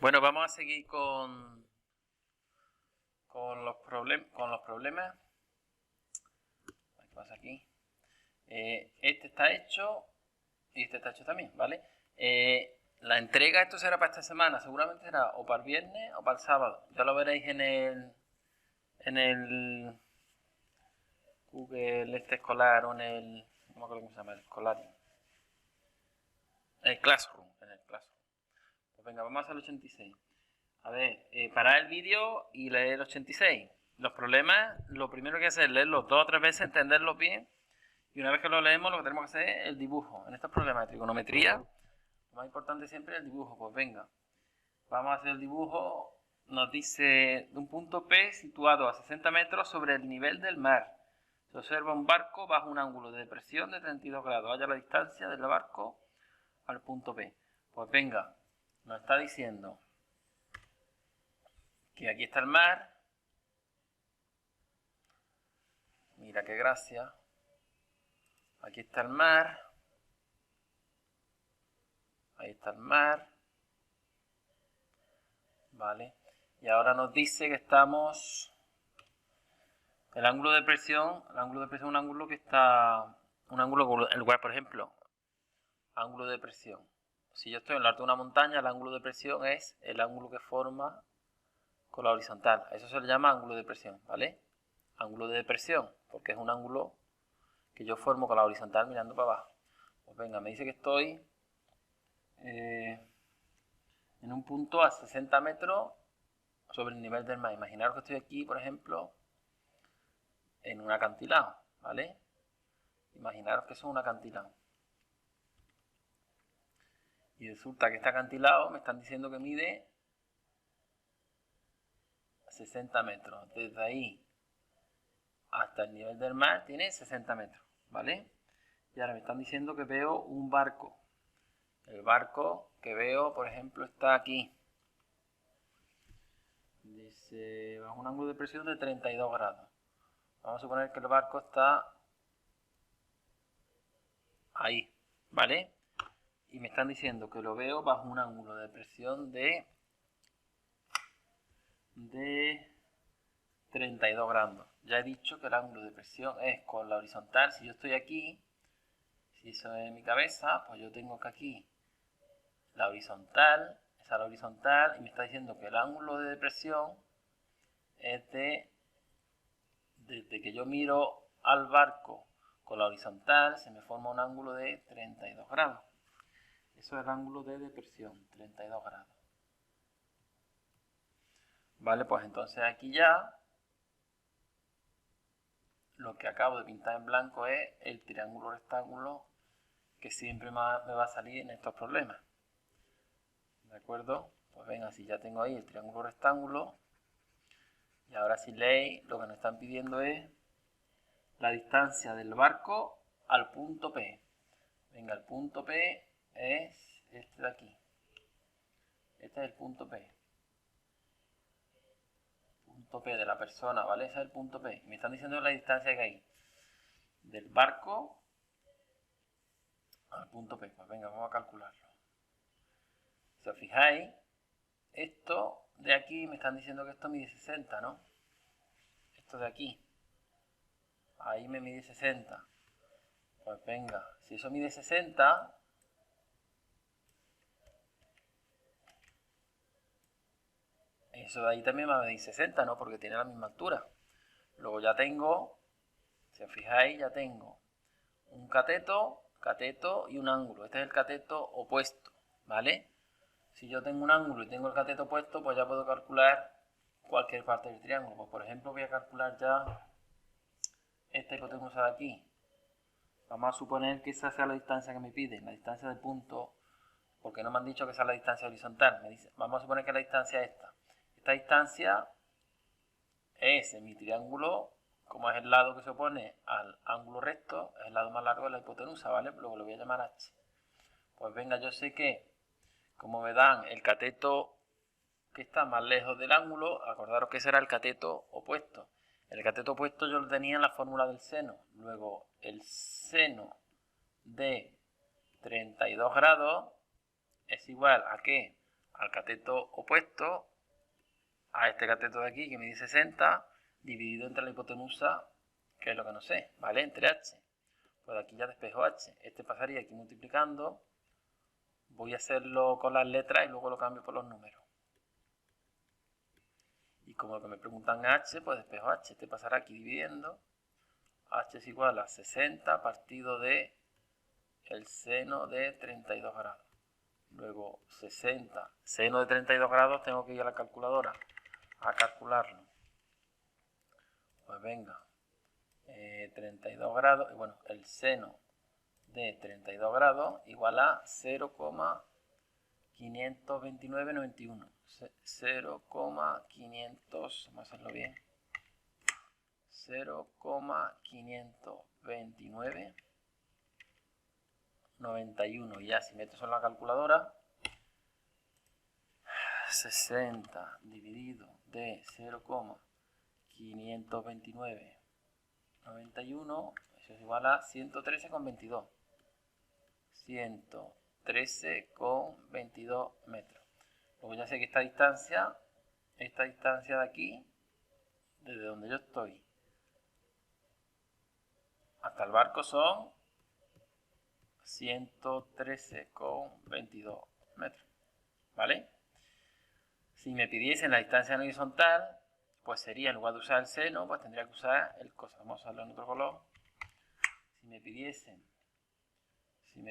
Bueno, vamos a seguir con los problemas. ¿Qué pasa aquí? Este está hecho y este está hecho también, ¿vale? La entrega, esto será para esta semana, seguramente será o para el viernes o para el sábado. Ya lo veréis en el Google escolar o en el, no me acuerdo cómo se llama, el escolar. En el Classroom. Pues venga, vamos a hacer el 86. A ver, parar el vídeo y leer el 86. Los problemas, lo primero que hacer es leerlos 2 o 3 veces, entenderlos bien. Y una vez que lo leemos, lo que tenemos que hacer es el dibujo. En estos problemas de trigonometría, lo más importante siempre es el dibujo. Pues venga, vamos a hacer el dibujo. Nos dice, de un punto P situado a 60 metros sobre el nivel del mar, se observa un barco bajo un ángulo de depresión de 32 grados. Halla la distancia del barco al punto P. Pues venga, nos está diciendo que aquí está el mar. Mira qué gracia. Aquí está el mar. Ahí está el mar. Vale. Y ahora nos dice que estamos... El ángulo de presión es un ángulo que está... Un ángulo, en lugar, por ejemplo, ángulo de presión. Si yo estoy en lo alto de una montaña, el ángulo de presión es el ángulo que forma con la horizontal. Eso se le llama ángulo de presión, ¿vale? Ángulo de depresión, porque es un ángulo que yo formo con la horizontal mirando para abajo. Pues venga, me dice que estoy en un punto a 60 metros sobre el nivel del mar. Imaginaros que estoy aquí, por ejemplo, en un acantilado, ¿vale? Imaginaros que eso es un acantilado. Y resulta que este acantilado me están diciendo que mide 60 metros. Desde ahí hasta el nivel del mar tiene 60 metros, ¿vale? Y ahora me están diciendo que veo un barco. El barco que veo, por ejemplo, está aquí. Dice, bajo un ángulo de presión de 32 grados. Vamos a suponer que el barco está ahí, ¿vale? Y me están diciendo que lo veo bajo un ángulo de presión de 32 grados. Ya he dicho que el ángulo de presión es con la horizontal. Si yo estoy aquí, si eso es mi cabeza, pues yo tengo que aquí la horizontal, esa es la horizontal, y me está diciendo que el ángulo de depresión es desde que yo miro al barco con la horizontal, se me forma un ángulo de 32 grados. Eso es el ángulo de depresión, 32 grados. Vale, pues entonces aquí ya lo que acabo de pintar en blanco es el triángulo rectángulo que siempre me va a salir en estos problemas. ¿De acuerdo? Pues venga, si ya tengo ahí el triángulo rectángulo, y ahora si leéis, lo que nos están pidiendo es la distancia del barco al punto P. Venga, el punto P es este de aquí. Este es el punto P. Punto P de la persona, ¿vale? Ese es el punto P. Me están diciendo la distancia que hay del barco al punto P. Pues venga, vamos a calcularlo. Si os fijáis, esto de aquí me están diciendo que esto mide 60, ¿no? Esto de aquí. Ahí me mide 60. Pues venga, si eso mide 60, eso de ahí también me va a medir 60, ¿no? Porque tiene la misma altura. Luego ya tengo, si os fijáis, ya tengo un cateto y un ángulo. Este es el cateto opuesto, ¿vale? Si yo tengo un ángulo y tengo el cateto opuesto, pues ya puedo calcular cualquier parte del triángulo. Pues por ejemplo voy a calcular ya esta hipotenusa de aquí. Vamos a suponer que esa sea la distancia que me piden, la distancia del punto, porque no me han dicho que sea la distancia horizontal. Me dice, vamos a suponer que la distancia es esta. Esta distancia es en mi triángulo, como es el lado que se opone al ángulo recto, es el lado más largo de la hipotenusa, ¿vale? Luego lo voy a llamar h. Pues venga, yo sé que, como me dan el cateto que está más lejos del ángulo, acordaros que ese era el cateto opuesto. El cateto opuesto yo lo tenía en la fórmula del seno. Luego, el seno de 32 grados es igual a ¿qué? al cateto opuesto a este cateto de aquí que mide 60, dividido entre la hipotenusa, que es lo que no sé, ¿vale? Entre h. Pues aquí ya despejo h. Este pasaría aquí multiplicando. Voy a hacerlo con las letras y luego lo cambio por los números. Y como lo que me preguntan es h, pues despejo h. Este pasará aquí dividiendo. H es igual a 60 partido de el seno de 32 grados. Luego 60, seno de 32 grados, tengo que ir a la calculadora a calcularlo. Pues venga, 32 grados, bueno, el seno de 32 grados igual a 0,52991. 0,500, vamos a hacerlo bien. 0,52991. Y ya si meto eso en la calculadora, 60 dividido de 0,52991, eso es igual a 113,22. 113,22 metros. Luego ya sé que esta distancia de aquí, desde donde yo estoy hasta el barco, son 113,22 metros. ¿Vale? Si me pidiesen la distancia en horizontal, pues sería, en lugar de usar el seno, pues tendría que usar el coseno. Vamos a usarlo en otro color. Si me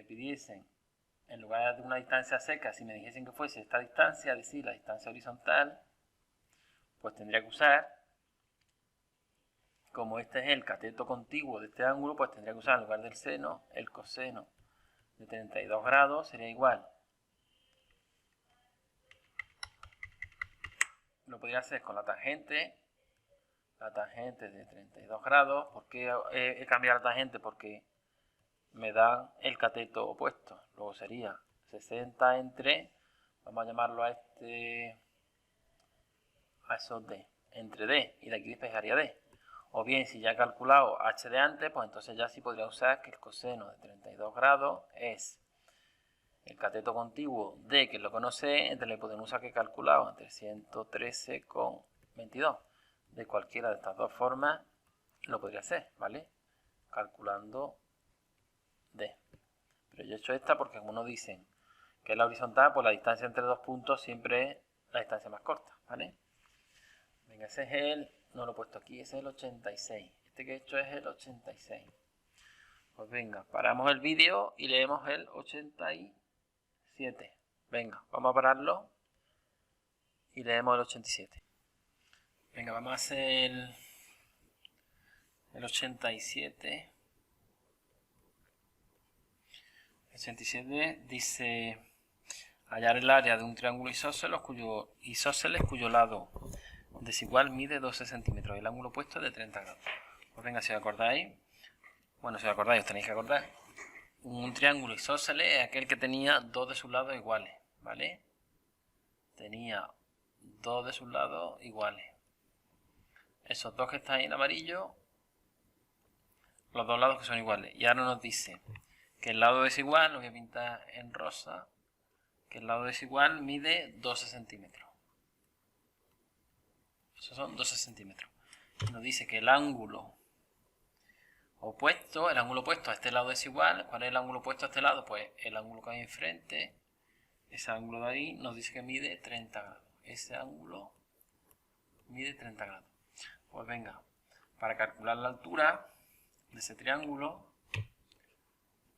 pidiesen, en lugar de una distancia seca, si me dijesen que fuese esta distancia, es decir, la distancia horizontal, pues tendría que usar, como este es el cateto contiguo de este ángulo, pues tendría que usar en lugar del seno, el coseno de 32 grados, sería igual. Lo podría hacer con la tangente de 32 grados. ¿Por qué he cambiado la tangente? Porque me da el cateto opuesto. Luego sería 60 entre, vamos a llamarlo a esos D, entre D, y de aquí despejaría D. O bien, si ya he calculado h de antes, pues entonces ya sí podría usar que el coseno de 32 grados es el cateto contiguo D, que lo conoce, entre la hipotenusa que he calculado, entre 113,22. De cualquiera de estas dos formas lo podría hacer, ¿vale? Calculando D. Pero yo he hecho esta porque, como nos dicen que es la horizontal, pues la distancia entre dos puntos siempre es la distancia más corta, ¿vale? Venga, ese es no lo he puesto aquí, ese es el 86. Este que he hecho es el 86. Pues venga, paramos el vídeo y leemos el 87. Venga, vamos a pararlo y leemos el 87. Venga, vamos a hacer el 87. El 87 dice hallar el área de un triángulo isósceles cuyo lado desigual mide 12 centímetros. El ángulo opuesto es de 30 grados. Pues venga, si os acordáis, bueno, si os acordáis, os tenéis que acordar. Un triángulo isósceles es aquel que tenía dos de sus lados iguales, ¿vale? Tenía dos de sus lados iguales. Esos dos que están ahí en amarillo, los dos lados que son iguales. Y ahora nos dice que el lado desigual, lo voy a pintar en rosa, que el lado desigual mide 12 centímetros. Esos son 12 centímetros. Y nos dice que el ángulo opuesto a este lado desigual, ¿cuál es el ángulo opuesto a este lado? Pues el ángulo que hay enfrente, ese ángulo de ahí, nos dice que mide 30 grados. Ese ángulo mide 30 grados. Pues venga, para calcular la altura de ese triángulo,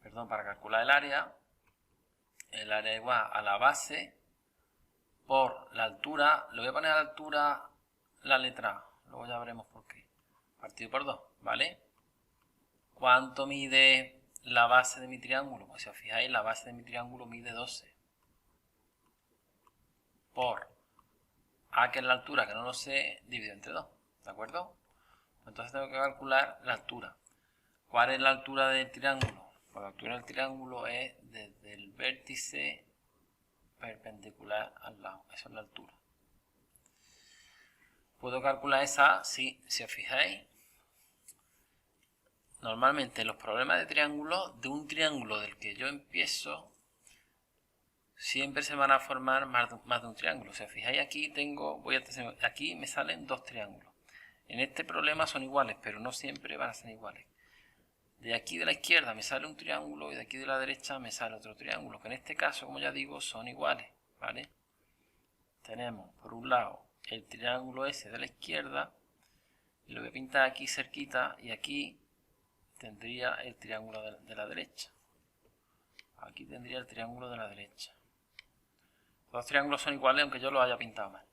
para calcular el área igual a la base por la altura. Le voy a poner a la altura la letra A, luego ya veremos por qué. Partido por 2, ¿vale? ¿Cuánto mide la base de mi triángulo? Pues si os fijáis, la base de mi triángulo mide 12. Por A, que es la altura, que no lo sé, dividido entre 2, ¿de acuerdo? Entonces tengo que calcular la altura. ¿Cuál es la altura del triángulo? Pues la altura del triángulo es desde el vértice perpendicular al lado. Esa es la altura. ¿Puedo calcular esa? Sí, si os fijáis. Normalmente los problemas de triángulo, de un triángulo del que yo empiezo, siempre se van a formar más de un triángulo. Si os fijáis aquí aquí me salen dos triángulos. En este problema son iguales, pero no siempre van a ser iguales. De aquí de la izquierda me sale un triángulo y de aquí de la derecha me sale otro triángulo, que en este caso, como ya digo, son iguales, ¿vale? Tenemos por un lado el triángulo ese de la izquierda y lo voy a pintar aquí cerquita y aquí tendría el triángulo de la derecha. Aquí tendría el triángulo de la derecha. Los triángulos son iguales aunque yo lo haya pintado mal.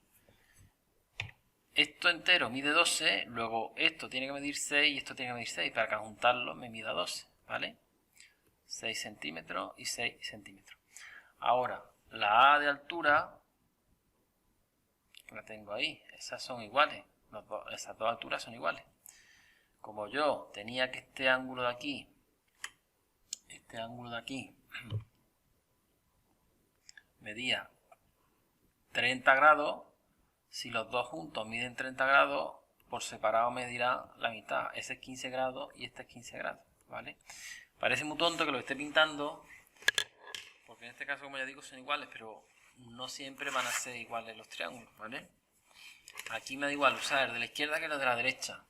Esto entero mide 12, luego esto tiene que medir 6 y esto tiene que medir 6, para que al juntarlo me mida 12, ¿vale? 6 centímetros y 6 centímetros. Ahora, la A de altura, la tengo ahí, esas son iguales, esas dos alturas son iguales. Como yo tenía que este ángulo de aquí, medía 30 grados, si los dos juntos miden 30 grados, por separado medirá la mitad. Ese es 15 grados y este es 15 grados, ¿vale? Parece muy tonto que lo esté pintando, porque en este caso, como ya digo, son iguales, pero no siempre van a ser iguales los triángulos, ¿vale? Aquí me da igual usar el de la izquierda que el de la derecha.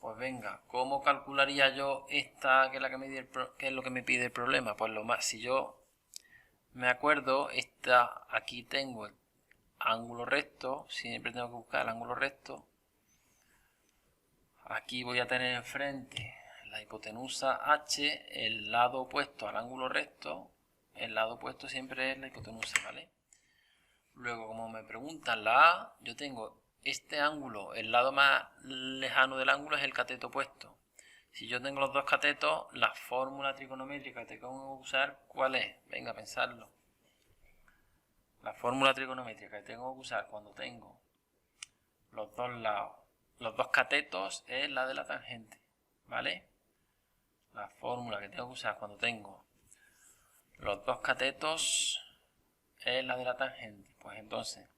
Pues venga, ¿cómo calcularía yo esta, que es la que es lo que me pide el problema? Pues si yo me acuerdo, aquí tengo el ángulo recto, siempre tengo que buscar el ángulo recto. Aquí voy a tener enfrente la hipotenusa H, el lado opuesto al ángulo recto. El lado opuesto siempre es la hipotenusa, ¿vale? Luego, como me preguntan la A, yo tengo este ángulo, el lado más lejano del ángulo es el cateto opuesto. Si yo tengo los dos catetos, la fórmula trigonométrica que tengo que usar, ¿cuál es? Venga, pensarlo. La fórmula trigonométrica que tengo que usar cuando tengo los dos lados, los dos catetos, es la de la tangente, ¿vale? La fórmula que tengo que usar cuando tengo los dos catetos es la de la tangente. Pues entonces,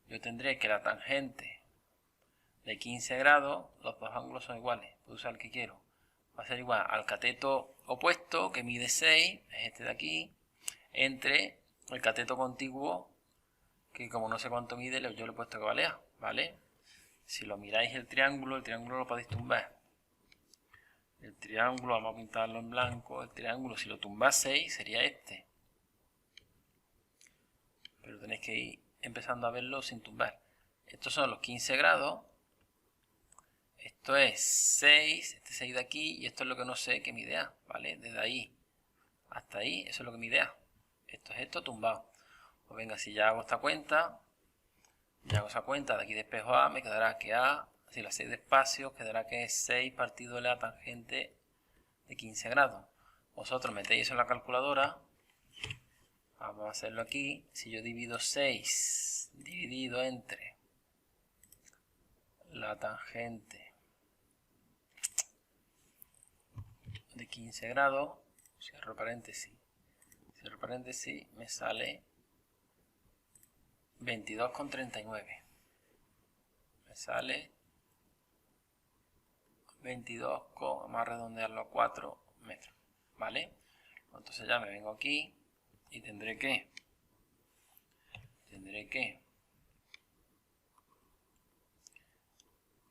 yo tendré que la tangente de 15 grados, los dos ángulos son iguales, puedo usar el que quiero. Va a ser igual al cateto opuesto, que mide 6, es este de aquí, entre el cateto contiguo, que como no sé cuánto mide, yo le he puesto que vale A, ¿vale? Si lo miráis el triángulo lo podéis tumbar. El triángulo, vamos a pintarlo en blanco, el triángulo, si lo tumbaseis, sería este. Pero tenéis que ir empezando a verlo sin tumbar. Estos son los 15 grados. Esto es 6, este 6 de aquí, y esto es lo que no sé que mide A, ¿vale? Desde ahí hasta ahí, eso es lo que mide A. Esto es esto tumbado. Pues venga, si ya hago esta cuenta, de aquí despejo A, me quedará que A, si la 6 de espacio, quedará que es 6 partido de la tangente de 15 grados. Vosotros metéis eso en la calculadora. Vamos a hacerlo aquí. Si yo divido 6 dividido entre la tangente de 15 grados, cierro paréntesis, me sale 22,39. Me sale 22, vamos a redondearlo a 4 metros, ¿vale? Entonces ya me vengo aquí y tendré que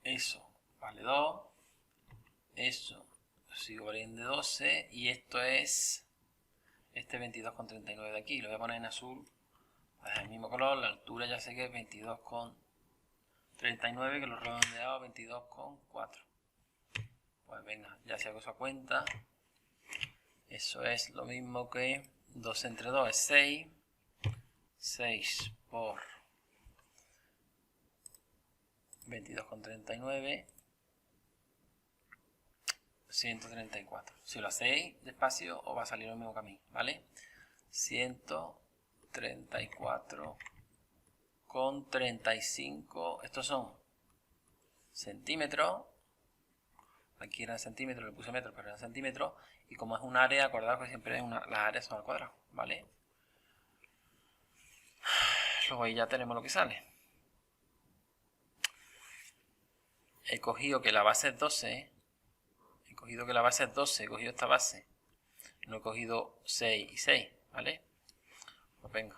eso vale 2, eso sigo valiendo 12 y esto es este 22,39 de aquí. Lo voy a poner en azul para el mismo color. La altura ya sé que es 22,39, que lo he redondeado a 22,4. Pues venga, ya si hago esa cuenta, eso es lo mismo que 2 entre 2 es 6. 6 por 22,39, 134. Si lo hacéis despacio os va a salir lo mismo que a mí, ¿vale? 134,35. Estos son centímetros. Aquí eran centímetros, le puse metros, pero eran centímetros. Y como es un área, acordaos que siempre las áreas son al cuadrado, ¿vale? Luego ahí ya tenemos lo que sale. He cogido que la base es 12. He cogido esta base. No he cogido 6 y 6, ¿vale? Pues venga.